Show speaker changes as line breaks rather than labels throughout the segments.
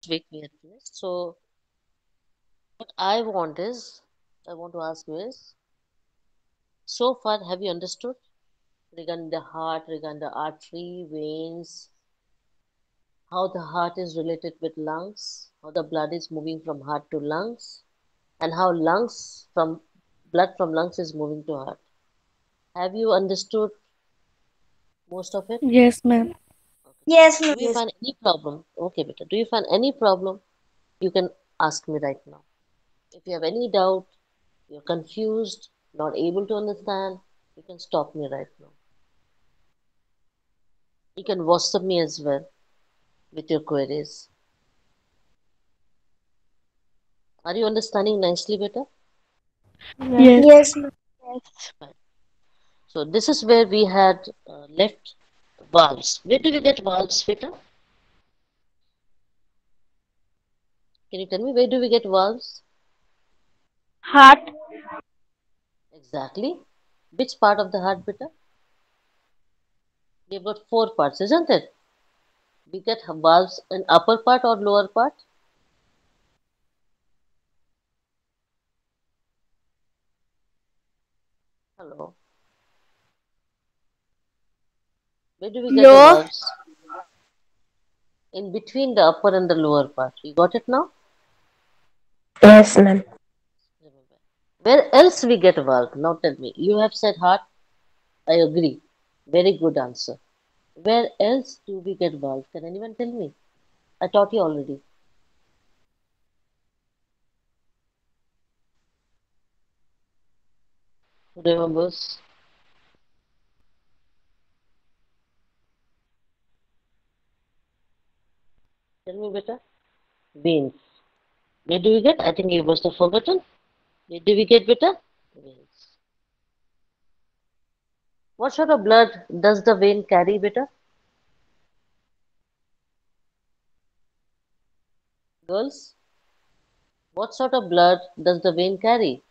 week we had finished. So what I want to ask you is, so far have you understood regarding the heart, regarding the artery, veins, how the heart is related with lungs, how the blood is moving from heart to lungs, and how blood from lungs is moving to heart. Have you understood most of it?
Yes, ma'am.
Okay.
Yes, ma'am.
Do you find any problem? Okay, beta. Do you find any problem? You can ask me right now. If you have any doubt, you're confused, not able to understand, you can stop me right now. You can WhatsApp me as well with your queries. Are you understanding nicely, beta?
Yes.
Yes, ma'am. Yes.
Fine. So this is where we had left valves. Where do we get valves, beta? Can you tell me where do we get valves?
Heart.
Exactly. Which part of the heart, beta? We've got four parts, isn't it? We get valves in upper part or lower part? Hello. Where do we get the
Lower.
valves? In between the upper and the lower part. You got it now?
Yes, ma'am.
Remember. Where else we get valve? Now tell me. You have said heart. I agree. Very good answer. Where else do we get valve? Can anyone tell me? I taught you already. Who remembers? Tell me better. Veins. Where do we get? I think you must have forgotten. Where do we get better? Veins. What sort of blood does the vein carry better? Girls, what sort of blood does the vein carry?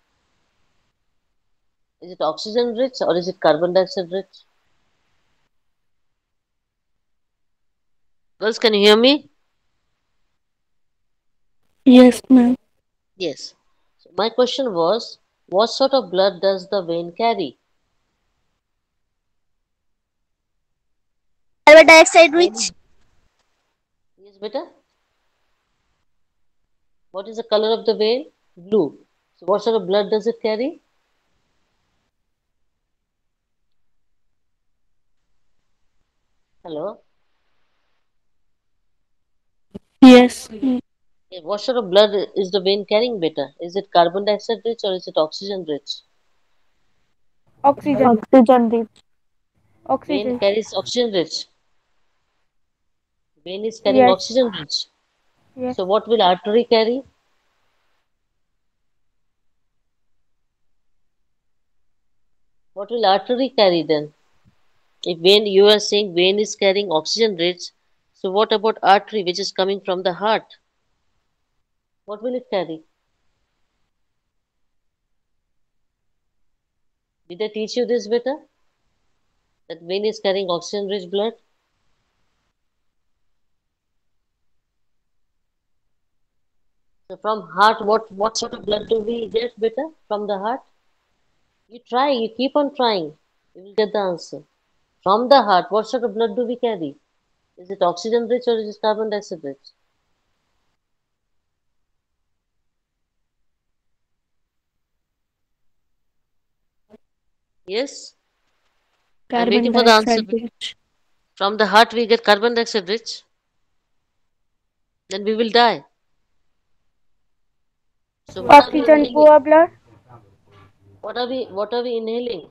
Is it oxygen rich or is it carbon dioxide rich? Girls, can you hear me?
Yes, ma'am.
Yes. So my question was, what sort of blood does the vein carry?
Carbon dioxide
Vein
rich.
is, yes, better. What is the color of the vein? Blue. So what sort of blood does it carry? Hello.
Yes.
Yeah, what sort of blood is the vein carrying better? Is it carbon dioxide rich or is it oxygen rich?
Oxygen. Oxygen rich.
Vein
Oxygen.
carries oxygen rich. Vein is carrying
Yes.
oxygen rich.
Yes.
So what will artery carry? What will artery carry then? If vein, you are saying vein is carrying oxygen rich, so what about artery which is coming from the heart? What will it carry? Did I teach you this better? That vein is carrying oxygen rich blood? So from heart, what sort of blood do we get better from the heart? You try, you keep on trying. You will get the answer. From the heart, what sort of blood do we carry? Is it oxygen rich or is it carbon dioxide rich? Yes? I'm
Carbon
waiting for the answer.
dioxide rich.
From the heart we get carbon dioxide rich, then we will die. So what are we
Oxygen
inhaling?
poor blood.
What are we inhaling?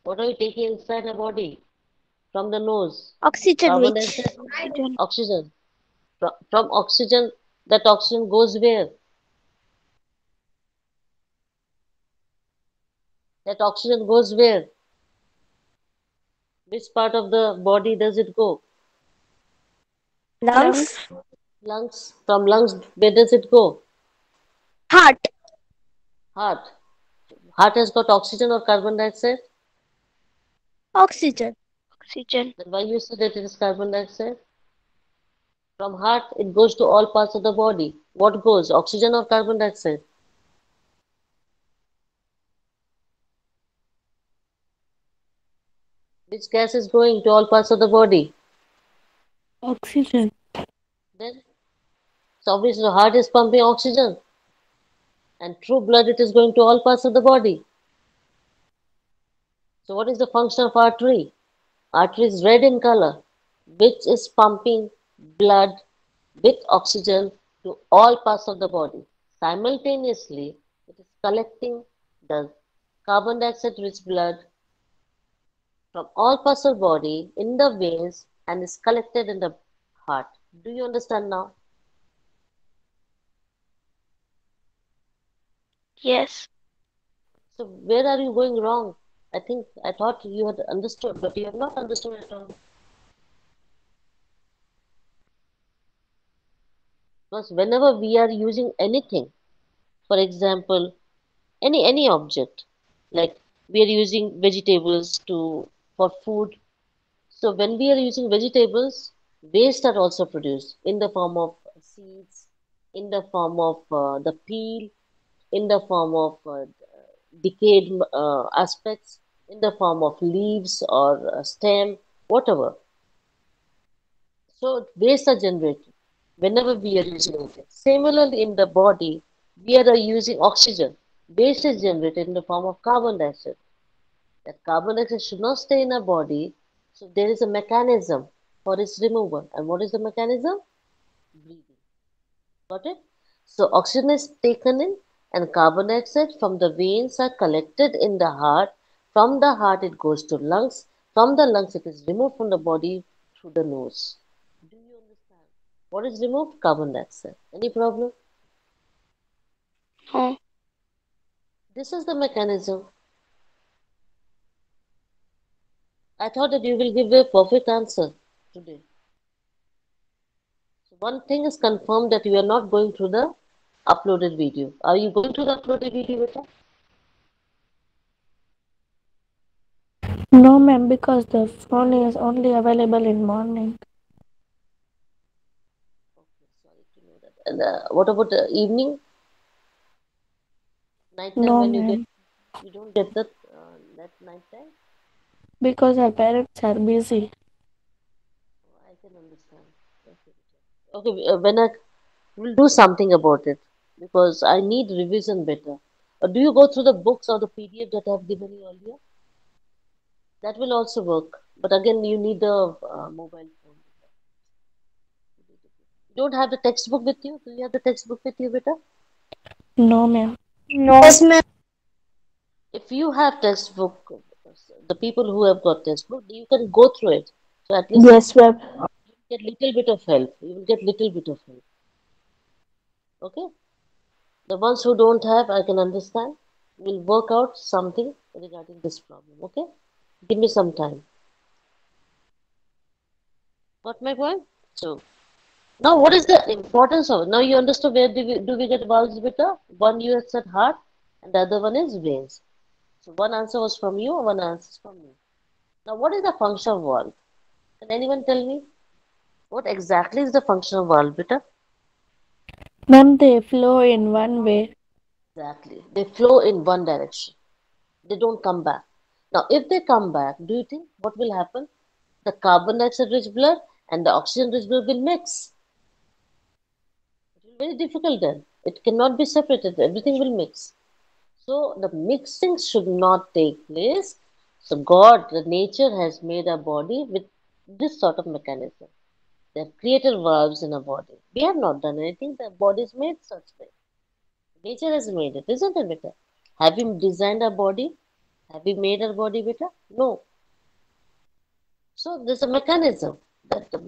What are we taking inside our body? From the nose.
Oxygen
Carbon
rich.
dioxide,
Oxygen.
oxygen. From oxygen, that oxygen goes where? That oxygen goes where? Which part of the body does it go?
Lungs.
Lungs. From lungs, where does it go?
Heart.
Heart. Heart has got oxygen or carbon dioxide?
Oxygen. Oxygen.
Then why you say that it is carbon dioxide? From heart, it goes to all parts of the body. What goes? Oxygen or carbon dioxide? Which gas is going to all parts of the body?
Oxygen.
Then, so obviously the heart is pumping oxygen, and through blood it is going to all parts of the body. So what is the function of artery? Artery is red in color, which is pumping blood with oxygen to all parts of the body. Simultaneously, it is collecting the carbon dioxide rich blood from all parts of the body in the veins and is collected in the heart. Do you understand now?
Yes.
So where are you going wrong? I thought you had understood, but you have not understood at all. Because whenever we are using anything, for example, any object, like we are using vegetables to for food. So when we are using vegetables, waste are also produced in the form of seeds, in the form of the peel, in the form of decayed aspects, in the form of leaves or stem, whatever. So waste are generated whenever we are using it. Similarly, in the body, we are using oxygen. Waste is generated in the form of carbon dioxide. That carbon dioxide should not stay in our body, so there is a mechanism for its removal. And what is the mechanism? Breathing. Got it? So oxygen is taken in and carbon dioxide from the veins are collected in the heart. From the heart it goes to lungs. From the lungs it is removed from the body through the nose. Do you understand? What is removed? Carbon dioxide. Any problem?
No.
This is the mechanism. I thought that you will give a perfect answer today. So one thing is confirmed that you are not going through the uploaded video. Are you going to the uploaded video, beta?
No, ma'am, because the phone is only available in morning.
Okay, sorry to know that. And what about the evening, night time
No,
when
ma'am,
you don't get that night time?
because our parents are busy.
Oh, I can understand. Okay, okay. When I will do something about it because I need revision better. Do you go through the books or the PDF that I have given you earlier? That will also work. But again, you need the mobile phone. You don't have the textbook with you? Do you have the textbook with you, beta?
No, ma'am.
No. Yes, ma'am.
If you have textbook, the people who have got textbook, you can go through it. So at least
Yes, ma'am.
you get little bit of help. You will get little bit of help. Okay? The ones who don't have, I can understand. We'll work out something regarding this problem. Okay? Give me some time. Got my point? So now what is the importance of it? Now you understand where do we get valves beta? One you have said heart and the other one is veins. So one answer was from you, one answer is from me. Now what is the function of valve? Can anyone tell me? What exactly is the function of valve beta?
Ma'am, they flow in one way.
Exactly. They flow in one direction. They don't come back. Now, if they come back, do you think what will happen? The carbon dioxide rich blood and the oxygen rich blood will mix. It will be very difficult then. It cannot be separated. Everything will mix. So the mixing should not take place. So God, the nature has made our body with this sort of mechanism. They have created valves in our body. We have not done anything. The body is made such way. Nature has made it, isn't it, beta? Have we designed our body? Have we made our body, beta? No. So there's a mechanism that the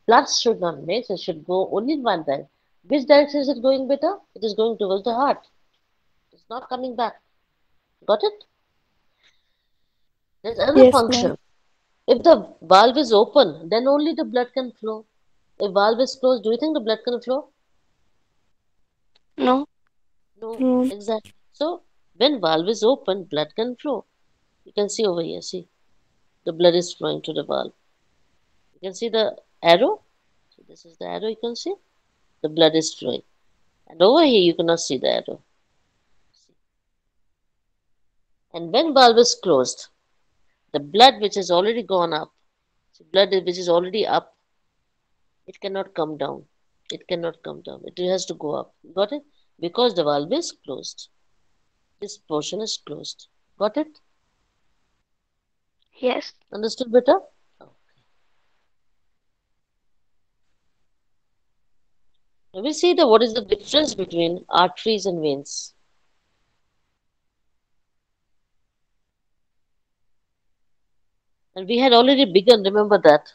blood should not mix. It should go only in one direction. Which direction is it going, beta? It is going towards the heart. It's not coming back. Got it? There's another
Yes, ma'am.
function. If the valve is open, then only the blood can flow. If valve is closed, do you think the blood can flow?
No.
No,
No,
exactly. So when valve is open, blood can flow. You can see over here, see, the blood is flowing to the valve. You can see the arrow. This is the arrow you can see. The blood is flowing. And over here you cannot see the arrow. And when valve is closed, the blood which has already gone up, so blood which is already up, it cannot come down. It cannot come down. It has to go up. Got it? Because the valve is closed. This portion is closed. Got it?
Yes.
Understood better? Now we see the what is the difference between arteries and veins. And we had already begun, remember that.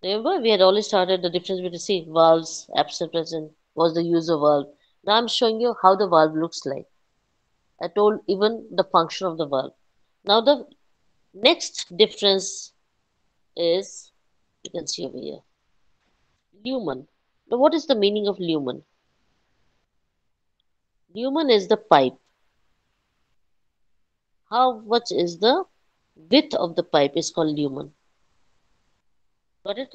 Remember, we had already started the difference between, see, valves, absent, present, was the use of valve. Now I'm showing you how the valve looks like. I told even the function of the valve. Now the next difference is, you can see over here, lumen. Now what is the meaning of lumen? Lumen is the pipe. How much is the width of the pipe is called lumen. Got it?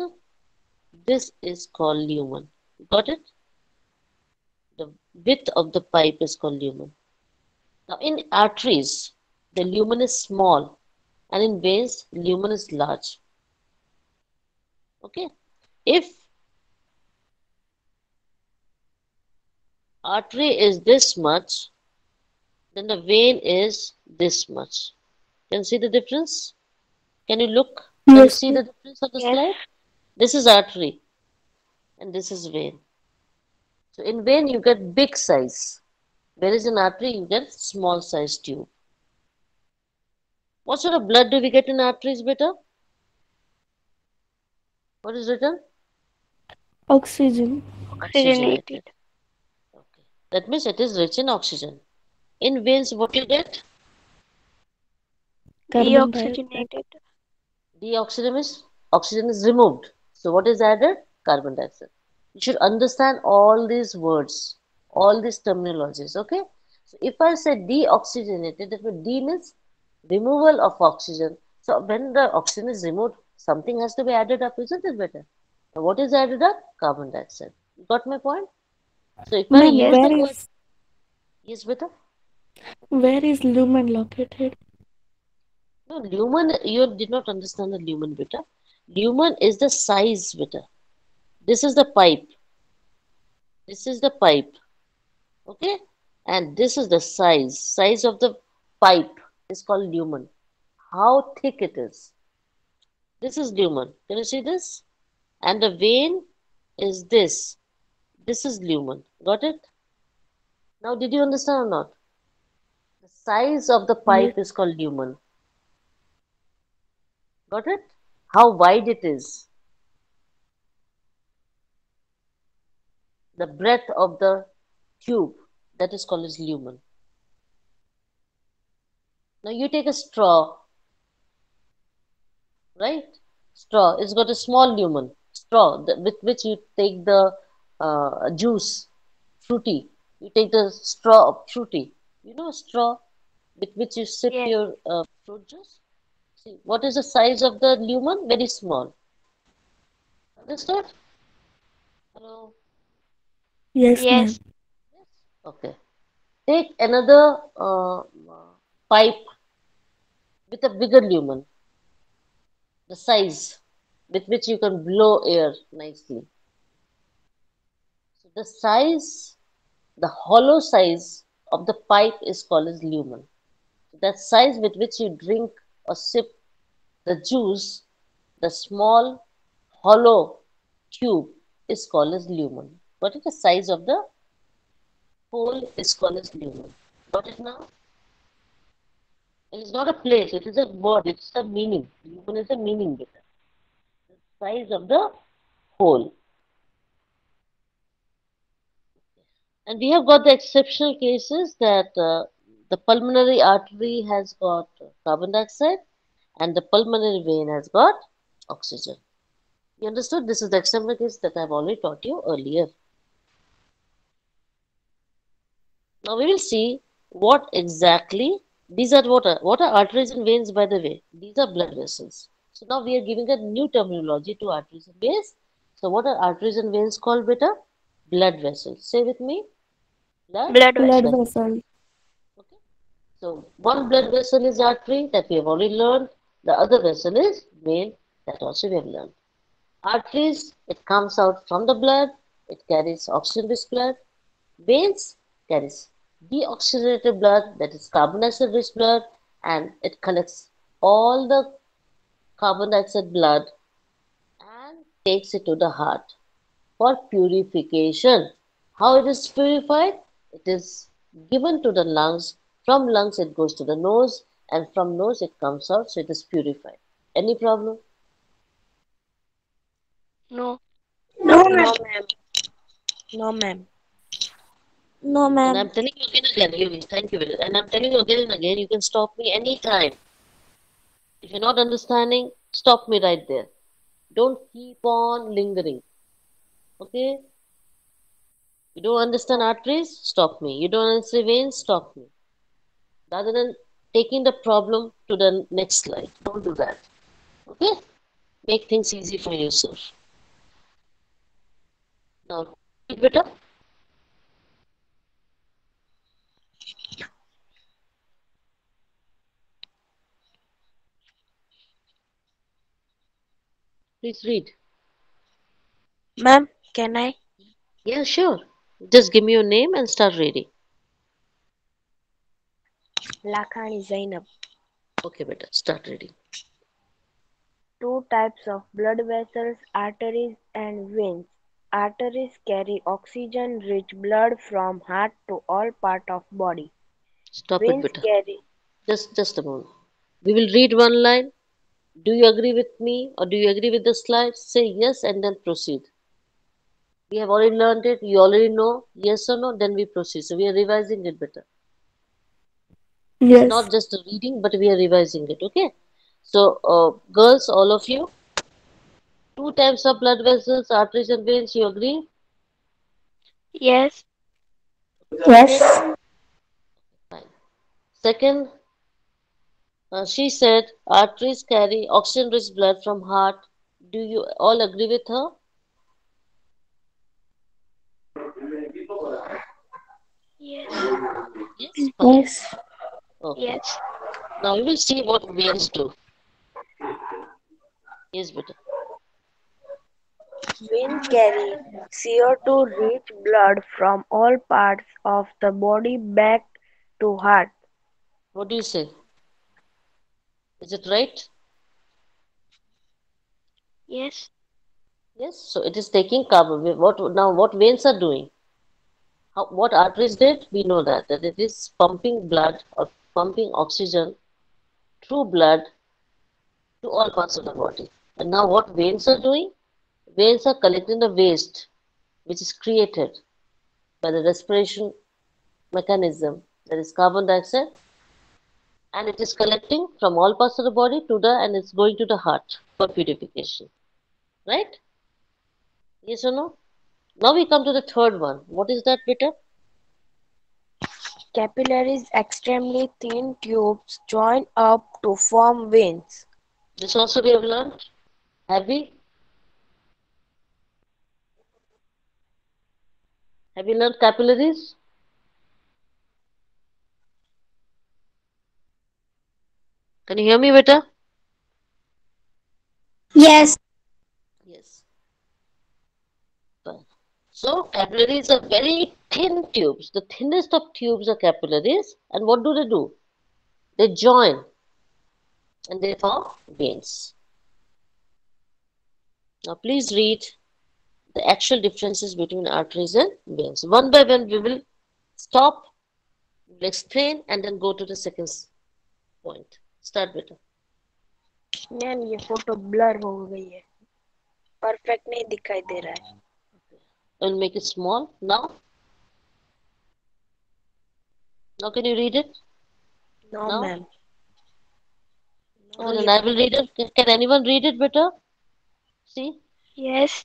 This is called lumen. Got it? The width of the pipe is called lumen. Now in arteries, the lumen is small, and in veins, lumen is large. Okay? If artery is this much, then the vein is this much. Can you see the difference? Can you look? Can you
Yes,
see
ma'am.
the difference on the
Yes.
slide? This is artery and this is vein. So in vein you get big size, whereas in artery you get small size tube. What sort of blood do we get in arteries, beta? What is written?
Oxygen,
Oxygenated.
Oxygenated. Okay. That means it is rich in oxygen. In veins, what you get?
carbon dioxide,
Deoxygenated.
Oxygen is removed. So what is added? Carbon dioxide. You should understand all these words, all these terminologies. Okay. So if I say deoxygenated, that means D means removal of oxygen. So when the oxygen is removed, something has to be added up, isn't it better? Now what is added up? Carbon dioxide. You got my point? So if I
ma'am.
Yes.
use the word, yes, better.
Where is lumen located?
No, lumen, you did not understand the lumen, beta. Lumen is the size, beta. This is the pipe. This is the pipe. Okay? And this is the size. Size of the pipe is called lumen. How thick it is. This is lumen. Can you see this? And the vein is this. This is lumen. Got it? Now, did you understand or not? The size of the
Yes,
pipe is called lumen. Got it? How wide it is. The breadth of the tube, that is called as lumen. Now you take a straw, right? Straw, it's got a small lumen. Straw, with which you take the juice, fruity. You take the straw of fruity. You know a straw with which you sip
Yes.
your fruit juice? See, what is the size of the lumen? Very small. Understood? Hello?
yes, ma'am.
Yes.
Okay. Take another pipe with a bigger lumen, the size with which you can blow air nicely. So the size, the hollow size of the pipe is called as lumen. So that size with which you drink or sip the juice, the small hollow tube is called as lumen. What is the size of the hole is called as lumen. Got it now? It is not a place, it is a word, it's a meaning. Lumen is a meaning bit. The size of the hole. And we have got the exceptional cases that the pulmonary artery has got carbon dioxide and the pulmonary vein has got oxygen. You understood? This is the exceptional case that I've already taught you earlier. Now we will see what exactly these are. What are arteries and veins, by the way? These are blood vessels. So now we are giving a new terminology to arteries and veins. So what are arteries and veins called, beta? Blood vessels. Say with me. Blood
Blood
blood
vessel.
vessels.
vessel.
Okay. So one blood vessel is artery that we have already learned. The other vessel is vein that also we have learned. Arteries, it comes out from the blood. It carries oxygen-rich blood. Veins carries deoxygenated blood, that is carbon dioxide-rich blood, and it collects all the carbon dioxide blood and takes it to the heart for purification. How it is purified? It is given to the lungs. From lungs it goes to the nose, and from nose it comes out, so it is purified. Any problem?
No.
No,
No,
ma'am.
ma'am. No, ma'am.
No,
And I'm
ma'am.
telling you again and again, thank you, and I'm telling you again and again, you can stop me anytime. If you're not understanding, stop me right there. Don't keep on lingering. Okay? You don't understand arteries? Stop me. You don't understand veins? Stop me. Rather than taking the problem to the next slide. Don't do that. Okay? Make things easy for yourself. Now, read better. Please read.
Ma'am, can I?
Yeah, sure. Just give me your name and start reading.
Lakhani Zainab.
Okay, better. Start reading.
Two types of blood vessels, arteries and veins. Arteries carry oxygen-rich blood from heart to all part of body.
Stop it,
Veins
better.
carry.
Just a moment. We will read one line. Do you agree with me or do you agree with the slide? Say yes and then proceed. We have already learned it. You already know. Yes or no? Then we proceed. So we are revising it better. It's
Yes.
not just a reading, but we are revising it. Okay. So, girls, all of you, two types of blood vessels, arteries and veins. You agree?
Yes.
Yes.
Second, fine. Second, she said arteries carry oxygen-rich blood from heart. Do you all agree with her?
Yes.
Yes, fine.
Yes.
Okay.
Yes.
Now we will see what veins do. Yes, better.
Veins carry CO2-rich blood from all parts of the body back to heart.
What do you say? Is it right?
Yes.
Yes. So it is taking carbon. What now? What veins are doing? What arteries did? We know that it is pumping blood or pumping oxygen through blood to all parts of the body. And now what veins are doing? Veins are collecting the waste which is created by the respiration mechanism, that is carbon dioxide, and it is collecting from all parts of the body to the and it's going to the heart for purification. Right? Yes or no? Now we come to the third one. What is that, Peter?
Capillaries, extremely thin tubes, join up to form veins.
This also we have learned. Have we? Have we learned capillaries? Can you hear me, Peter?
Yes.
Yes. Fine. So capillaries are very thin tubes. The thinnest of tubes are capillaries. And what do? They join and they form veins. Now please read the actual differences between arteries and veins. One by one we will stop, we will explain and then go to the second point. Start better.
Ma'am ये photo blur हो गई है perfect नहीं दिखाई दे रहा है
I will make it small. Now can you read it?
No
Now?
Ma'am no
Okay, then
ये
I will
photo
read it. Can anyone read it better? See?
Yes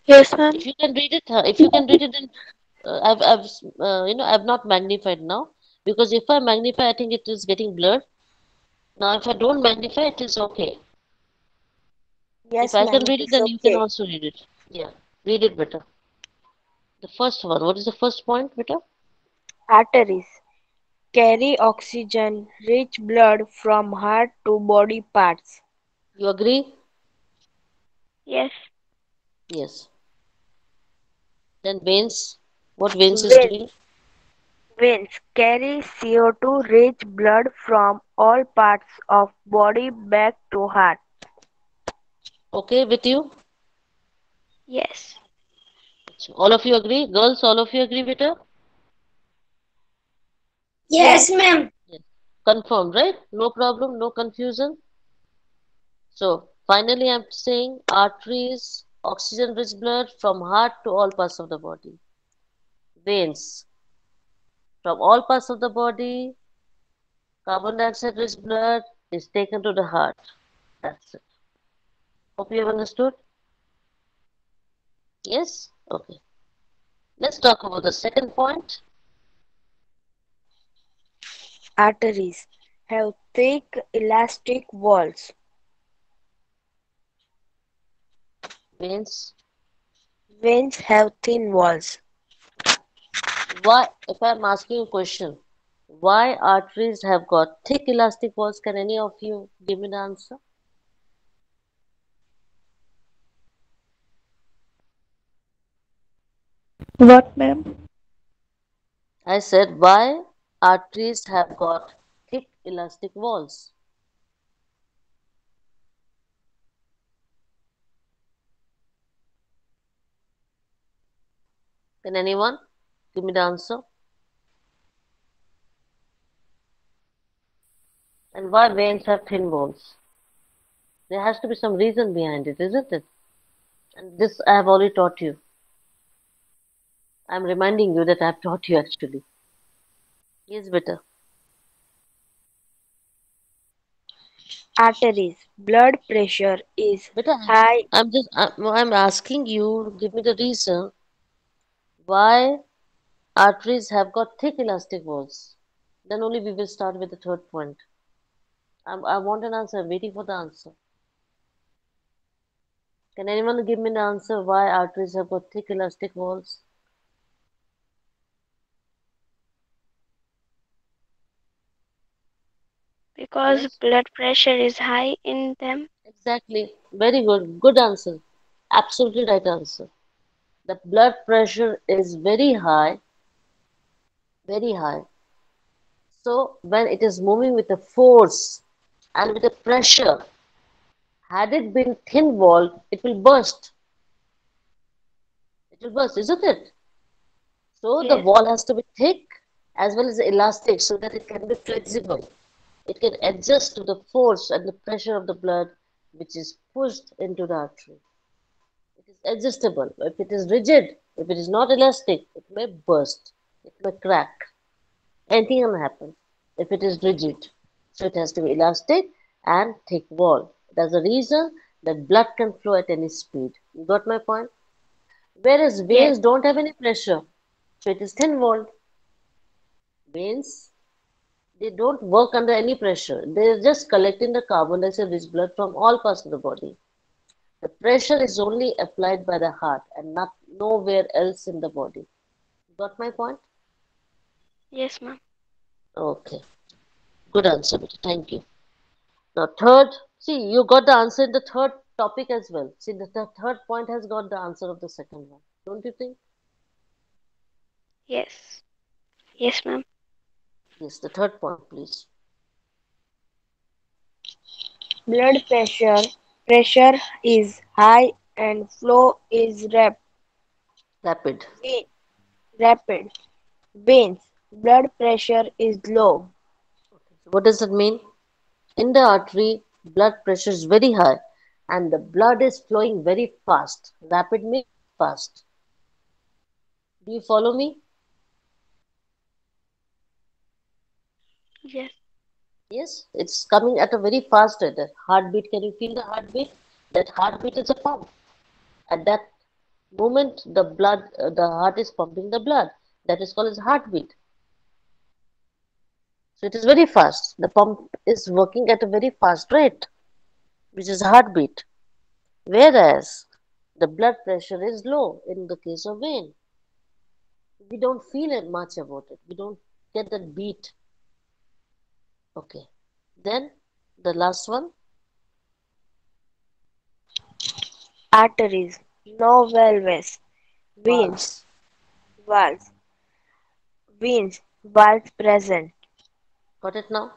yes ma'am
If you can read it, if you can read it, then I've not magnified now because if I magnify, I think it is getting blurred. Now, if I don't magnify, it is okay. If
Yes,
I can
ma'am,
read
it
it,
is
then you can
okay.
also read it. Yeah, read it better. The first one. What is the first point, better?
Arteries carry oxygen-rich blood from heart to body parts.
You agree?
Yes.
Yes. Then veins. What veins is
Veins,
doing?
veins carry CO2-rich blood from all parts of body back to heart.
Okay with you?
Yes.
So all of you agree? Girls, all of you agree, better?
Yes.
Yes, ma'am.
Yes. Confirmed, right? No problem, no confusion. So finally, I'm saying arteries, oxygen-rich blood from heart to all parts of the body. Veins from all parts of the body, carbon dioxide-rich blood is taken to the heart. That's it. Hope you have understood. Yes? Okay. Let's talk about the second point.
Arteries have thick elastic walls.
Veins.
Veins have thin walls
Why, if I'm asking a question, why arteries have got thick elastic walls? Can any of you give me the answer?
What, ma'am?
I said, why arteries have got thick elastic walls? Can anyone give me the answer? And why veins have thin walls? There has to be some reason behind it, isn't it? And this I have already taught you. I'm reminding you that I have taught you actually. Yes, better.
arteries. Blood pressure is
Better,
high.
I'm asking you, give me the reason why arteries have got thick elastic walls. Then only we will start with the third point. I want an answer. I'm waiting for the answer. Can anyone give me the answer why arteries have got thick elastic walls?
Because
Yes,
blood pressure is high in them.
exactly. Very good. Good answer. Absolutely right answer. The blood pressure is very high, very high. So when it is moving with a force and with a pressure, had it been thin walled, it will burst. It will burst, isn't it? So the
Yes.
wall has to be thick as well as elastic so that it can be flexible. It can adjust to the force and the pressure of the blood which is pushed into the artery. It is adjustable. If it is rigid, if it is not elastic, it may burst, it may crack. Anything can happen if it is rigid. So it has to be elastic and thick wall. That's the reason that blood can flow at any speed. You got my point? Whereas
Yes.
veins don't have any pressure. So it is thin walled. Veins, they don't work under any pressure. They're just collecting the carbon dioxide rich blood from all parts of the body. The pressure is only applied by the heart and not nowhere else in the body. Got my point?
Yes, ma'am.
Okay. Good answer, Betty. Thank you. Now, third, see, you got the answer in the third topic as well. See, the third point has got the answer of the second one. Don't you think?
Yes. Yes, ma'am.
Yes, the third point, please.
Blood pressure is high and flow is
Rapid.
ve- rapid. Veins. Blood pressure is low.
So what does that mean? In the artery, blood pressure is very high and the blood is flowing very fast. Rapid means fast. Do you follow me?
Yes.
Yes, it's coming at a very fast rate. The heartbeat, can you feel the heartbeat? That heartbeat is a pump. At that moment, the heart is pumping the blood. That is called as heartbeat. So it is very fast. The pump is working at a very fast rate, which is heartbeat. Whereas the blood pressure is low in the case of vein. We don't feel it much about it. We don't get that beat. Okay. Then the last one,
Arteries, no valves. Veins,
valves.
valves. Veins, valves present.
Got it now?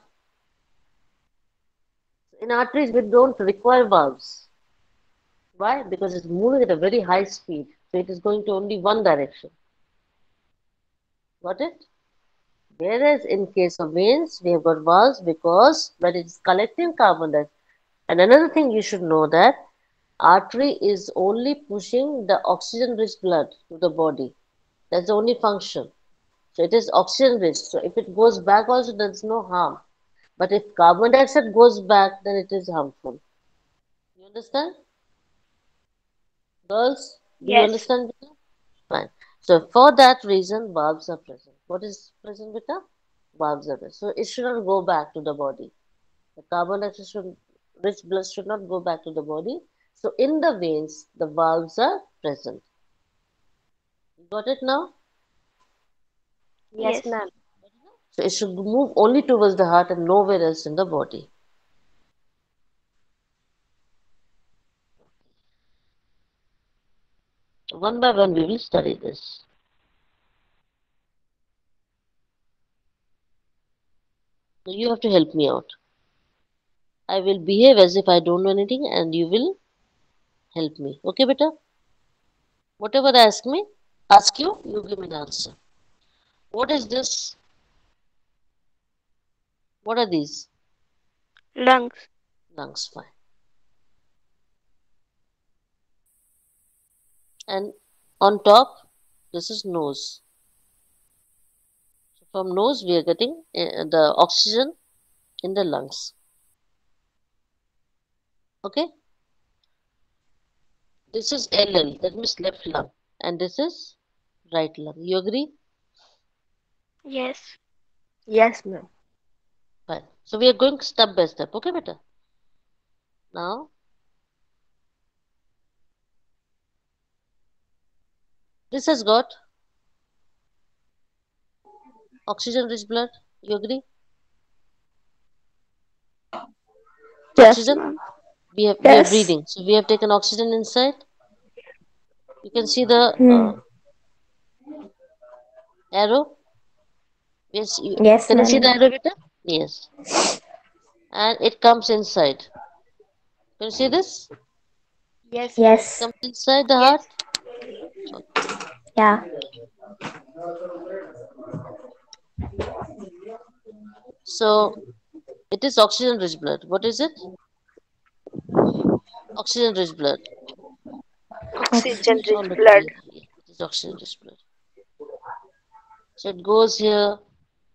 In arteries, we don't require valves. Why? Because it's moving at a very high speed. So it is going to only one direction. Got it? Whereas in case of veins, we have got valves because when it is collecting carbon dioxide. And another thing you should know that artery is only pushing the oxygen-rich blood to the body. That's the only function. So it is oxygen-rich. So if it goes back also, there's no harm. But if carbon dioxide goes back, then it is harmful. You understand? Girls, do you
Yes.
understand? Fine. So for that reason, valves are present. What is present, Vita? Valves are present. So it should not go back to the body. The carbon dioxide should, rich blood should not go back to the body. So in the veins, the valves are present. You got it now?
Yes,
Yes.
ma'am.
So it should move only towards the heart and nowhere else in the body. One by one, we will study this. So you have to help me out. I will behave as if I don't know anything and you will help me. Okay, beta? Whatever I ask you, you give me the answer. What is this? What are these?
Lungs.
Lungs, fine. And on top, this is nose. So from nose, we are getting the oxygen in the lungs. Okay? This is LL, that means left lung. And this is right lung. You agree?
Yes.
Yes, ma'am.
Fine. So we are going step by step. Okay, beta? Now, this has got oxygen rich blood. You agree?
Yes,
Oxygen.
ma'am.
We are
Yes.
breathing. So we have taken oxygen inside. You can see the
Hmm.
arrow. Yes,
Yes,
can you see
ma'am.
the arrow, beta? Yes. And it comes inside. Can you see this?
Yes, ma'am.
Yes.
Comes inside the
Yes.
heart. Okay.
Yeah.
So it is oxygen rich blood. What is it? Oxygen rich blood.
Oxygen
Oxygen.
It's
rich
already
blood.
here. Yeah, it is oxygen rich blood. So it goes here,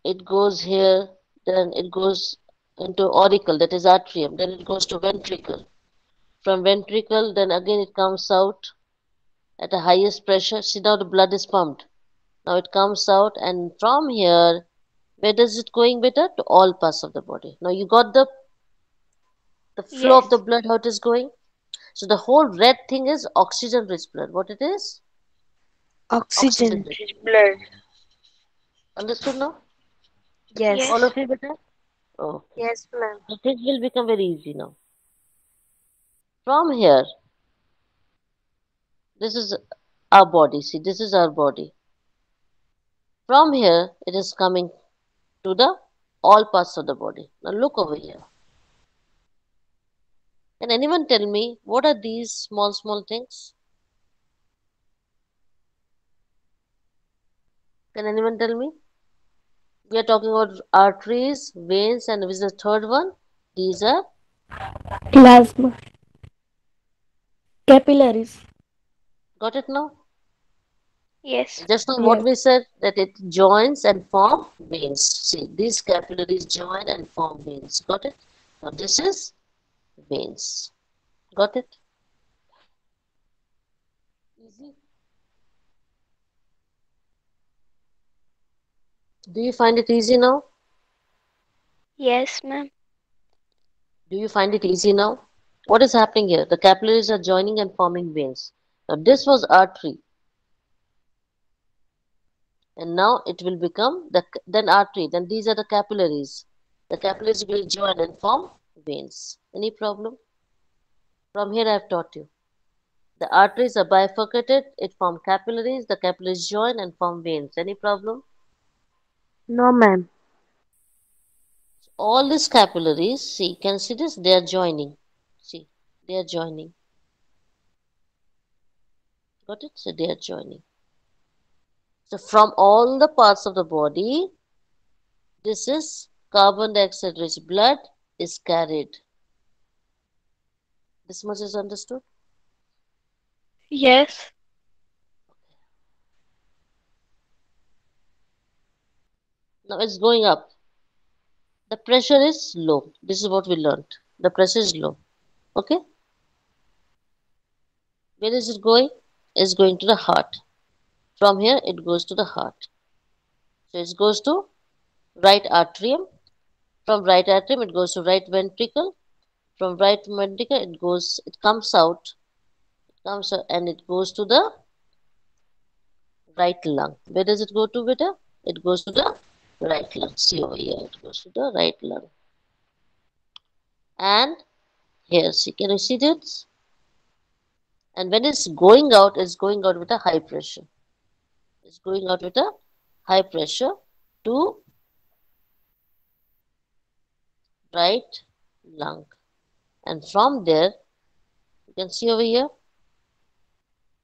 it goes here, then it goes into auricle, that is atrium, then it goes to ventricle. From ventricle, then again it comes out at the highest pressure. See now the blood is pumped. Now it comes out, and from here, where does it going better? To all parts of the body. Now you got the flow of the
Yes.
blood, how it is going. So the whole red thing is oxygen rich blood. What it is? Oxygen
Oxygen
rich.
rich blood.
Understood now?
Yes.
All
Yes.
of you better? Okay.
Yes, ma'am.
So things will become very easy now. From here, this is our body. See, this is our body. From here, it is coming to the all parts of the body. Now look over here. Can anyone tell me what are these small, small things? Can anyone tell me? We are talking about arteries, veins, and which is the third one? These are,
Plasma. Capillaries.
got it now?
Yes.
Just now what
Yes.
we said that it joins and form veins. See, these capillaries join and form veins. Got it? Now this is veins. Got it? Easy. Do you find it easy now?
Yes, ma'am.
Do you find it easy now? What is happening here? The capillaries are joining and forming veins. Now this was artery, and now it will become then artery. Then these are the capillaries. The capillaries will join and form veins. Any problem? From here I have taught you. The arteries are bifurcated, it form capillaries, the capillaries join and form veins. Any problem?
No, ma'am.
All these capillaries, see, can see this? They are joining. See, they are joining. Got it? So they are joining. So from all the parts of the body, this is carbon dioxide rich blood is carried. This much is understood?
Yes.
Now it's going up. The pressure is low. This is what we learned. The pressure is low. Okay? Where is it going? It's going to the heart. From here, it goes to the heart. So it goes to right atrium. From right atrium, it goes to right ventricle. From right ventricle, it comes out, and it goes to the right lung. Where does it go to, beta? It goes to the right lung. See over here, it goes to the right lung. And here, see, can you see this? And when it's going out with a high pressure. It's going out with a high pressure to right lung. And from there, you can see over here,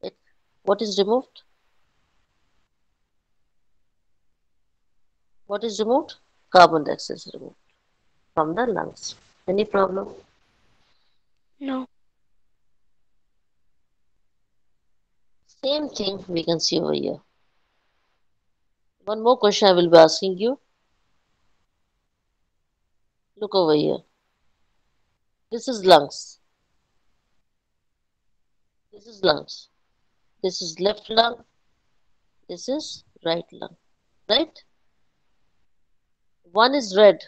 it, what is removed? What is removed? Carbon dioxide is removed from the lungs. Any problem?
No.
Same thing we can see over here. One more question I will be asking you. Look over here. This is lungs. This is lungs. This is left lung. This is right lung. Right? One is red.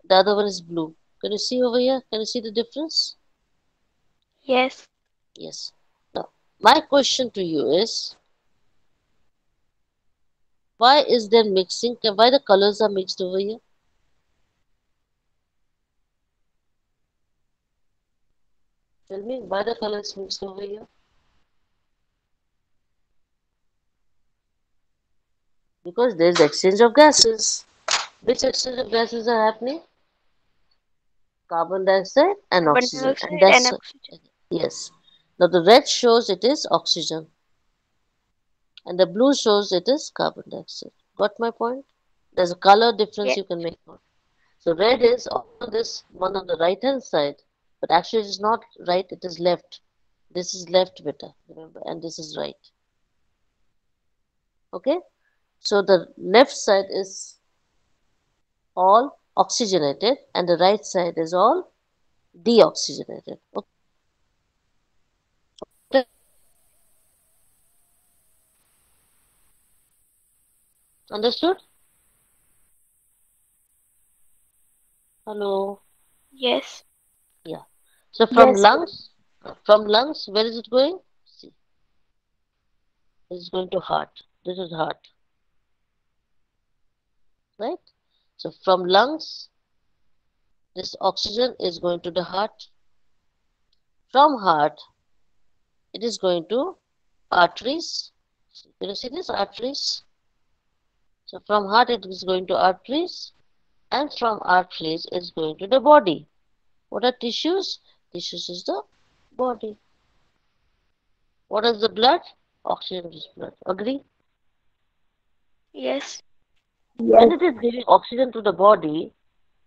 The other one is blue. Can you see over here? Can you see the difference?
Yes.
Yes. Now, my question to you is, why is there mixing? Why the colors are mixed over here? Tell me why the colors mixed over here? Because there is exchange of gases. Which exchange of gases are happening? Carbon dioxide and
Carbon
oxygen. And
dioxide and
that's,
oxygen.
yes. Now the red shows it is oxygen. And the blue shows it is carbon dioxide. Got my point? There's a color difference
Yes.
you can make out. So red is also this one on the right hand side, but actually it is not right, it is left. This is left beta, remember, and this is right. Okay? So the left side is all oxygenated and the right side is all deoxygenated. Okay? Understood? Hello?
Yes.
Yeah. So
Yes.
from lungs, where is it going? See, it is going to heart. This is heart, right? So from lungs, this oxygen is going to the heart. From heart, it is going to arteries. Can you see this? Arteries. So from heart, it is going to arteries, and from arteries, it's going to the body. What are tissues? Tissues is the body. What is the blood? Oxygen is blood. Agree?
Yes.
Yes.
When it is giving oxygen to the body,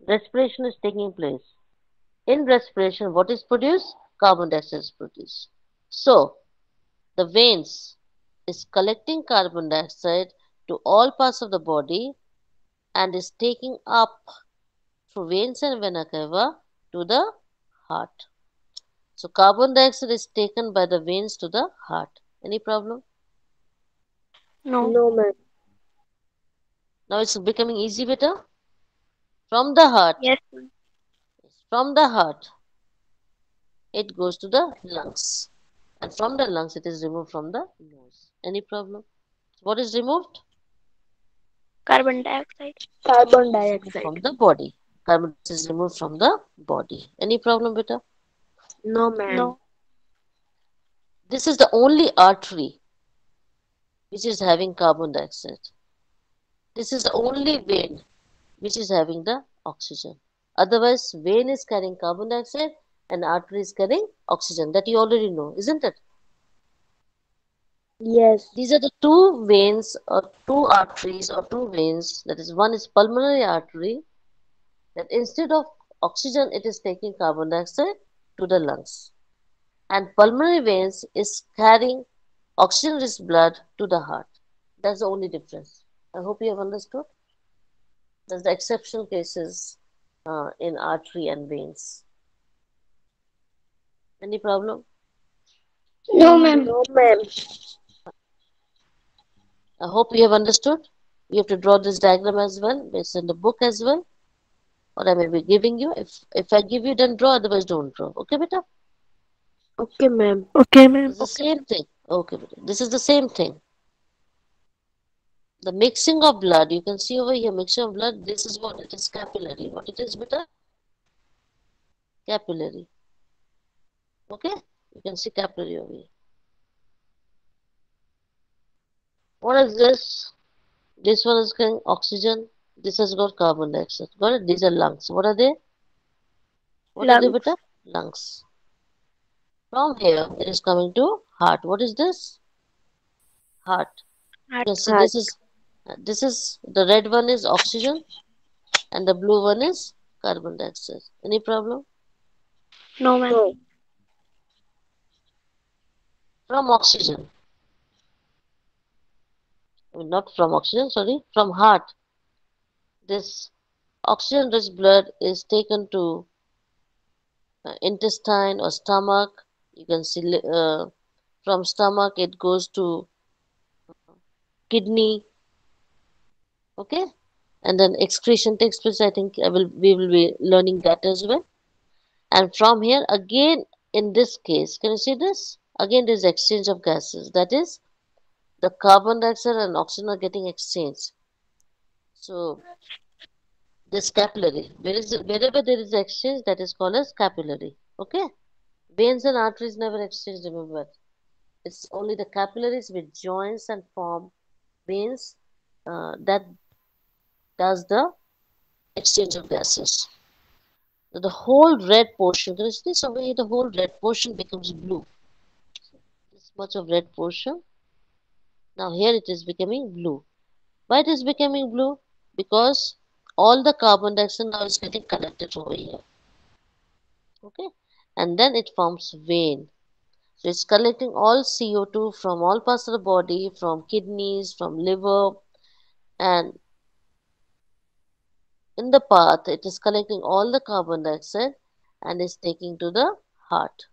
respiration is taking place. In respiration, what is produced? Carbon dioxide is produced. So, the veins is collecting carbon dioxide to all parts of the body and is taking up through veins and vena cava to the heart. So, carbon dioxide is taken by the veins to the heart. Any problem?
No.
No, ma'am.
Now it's becoming easy better. From the heart,
Yes.
from the heart, it goes to the lungs. And from the lungs, it is removed from the nose. Any problem? What is removed?
Carbon dioxide.
Carbon
It is removed
dioxide.
from the body. Carbon dioxide is removed from the body. Any problem, beta?
No, ma'am.
No.
This is the only artery which is having carbon dioxide. This is the only vein which is having the oxygen. Otherwise, vein is carrying carbon dioxide and artery is carrying oxygen. That you already know, isn't it?
Yes.
These are the two veins or two arteries or two veins. That is, one is pulmonary artery that instead of oxygen, it is taking carbon dioxide to the lungs. And pulmonary veins is carrying oxygen-rich blood to the heart. That's the only difference. I hope you have understood. That's the exceptional cases in artery and veins. Any problem?
No, ma'am.
No, ma'am.
I hope you have understood. You have to draw this diagram as well. It's in the book as well. Or I may be giving you. If I give you, then draw. Otherwise, don't draw. Okay, beta?
Okay, ma'am.
Okay, ma'am.
It's the same thing. Okay, beta. This is the same thing. The mixing of blood. You can see over here, mixing of blood. This is what it is, capillary. What it is, beta? Capillary. Okay? You can see capillary over here. What is this? This one is getting oxygen. This has got carbon dioxide. Got it? These are lungs. What are they? What are they,
Lungs.
beta? Lungs. From here, it is coming to heart. What is this? Heart. You
Heart.
can see
Heart.
this is the red one is oxygen and the blue one is carbon dioxide. Any problem?
No, ma'am.
No.
From oxygen. I mean, not from oxygen, sorry, from heart. This oxygen-rich blood is taken to intestine or stomach. You can see from stomach it goes to kidney. Okay, and then excretion takes place. I think we will be learning that as well. And from here again, in this case, can you see this? Again, there is exchange of gases. That is, the carbon dioxide and oxygen are getting exchanged. So this capillary, wherever there is exchange, that is called as capillary. Okay, veins and arteries never exchange. Remember, it's only the capillaries which joins and form veins that does the exchange of gases. So the whole red portion, there is this over here, the whole red portion becomes blue. This much of red portion. Now here it is becoming blue. Why it is becoming blue? Because all the carbon dioxide now is getting collected over here. Okay. And then it forms vein. So it's collecting all CO2 from all parts of the body, from kidneys, from liver, and in the path it is collecting all the carbon dioxide and is taking to the heart.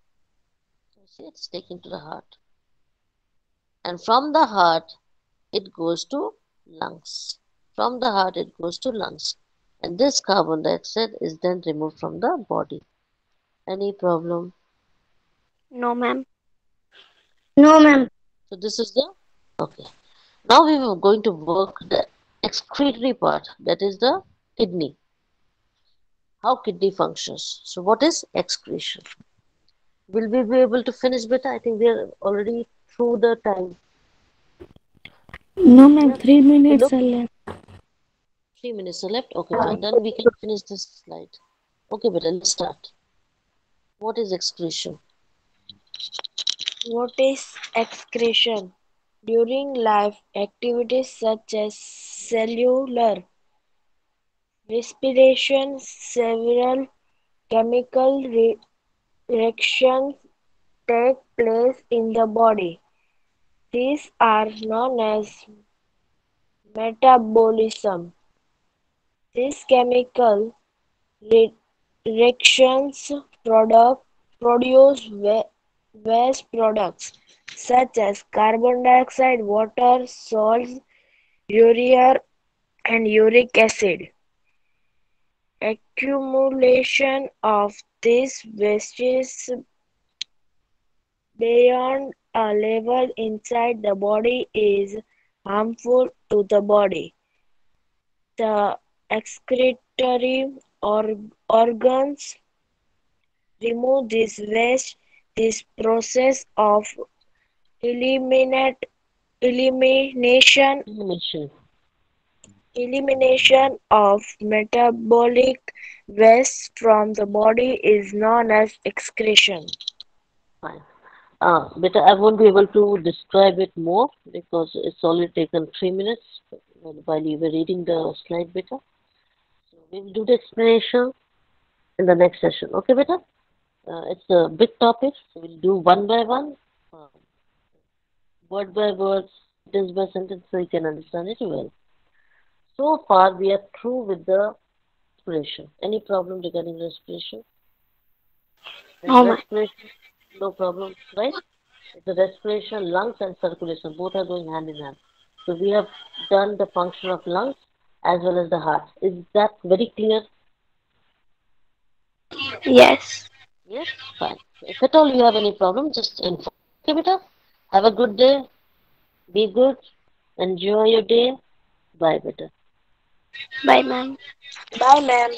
See, it's taking to the heart. And from the heart it goes to lungs. From the heart it goes to lungs. And this carbon dioxide is then removed from the body. Any problem?
No, ma'am.
No, ma'am.
So this is the okay. Now we are going to work the excretory part, that is the kidney. How kidney functions. So what is excretion? Will we be able to finish better? I think we are already through the time.
No, ma'am.
Yeah.
3 minutes
Look,
are left.
3 minutes are left. Okay, fine. Then we can finish this slide. Okay, better. Let's start. What is excretion?
What is excretion? During life activities such as cellular respiration, several chemical reactions take place in the body. These are known as metabolism. These chemical reactions produce waste products such as carbon dioxide, water, salts, urea, and uric acid. Accumulation of these wastes beyond a level inside the body is harmful to the body. The excretory organs remove this waste. This process of eliminate, elimination
Elimination.
elimination of metabolic waste from the body is known as excretion.
Fine. But I won't be able to describe it more because it's only taken 3 minutes while you were reading the slide, beta. So we'll do the explanation in the next session. Okay, beta? It's a big topic, so we'll do one by one, uh, word by word, sentence by sentence, so you can understand it well. So far, we are through with the respiration. Any problem regarding respiration? In
No, ma'am.
respiration, no problem, right? The respiration, lungs, and circulation both are going hand in hand. So we have done the function of lungs as well as the heart. Is that very clear?
Yes.
Yes, fine. If at all you have any problem, just inform. Okay, beta. Have a good day. Be good. Enjoy your day. Bye, beta.
Bye, ma'am.
Bye, ma'am.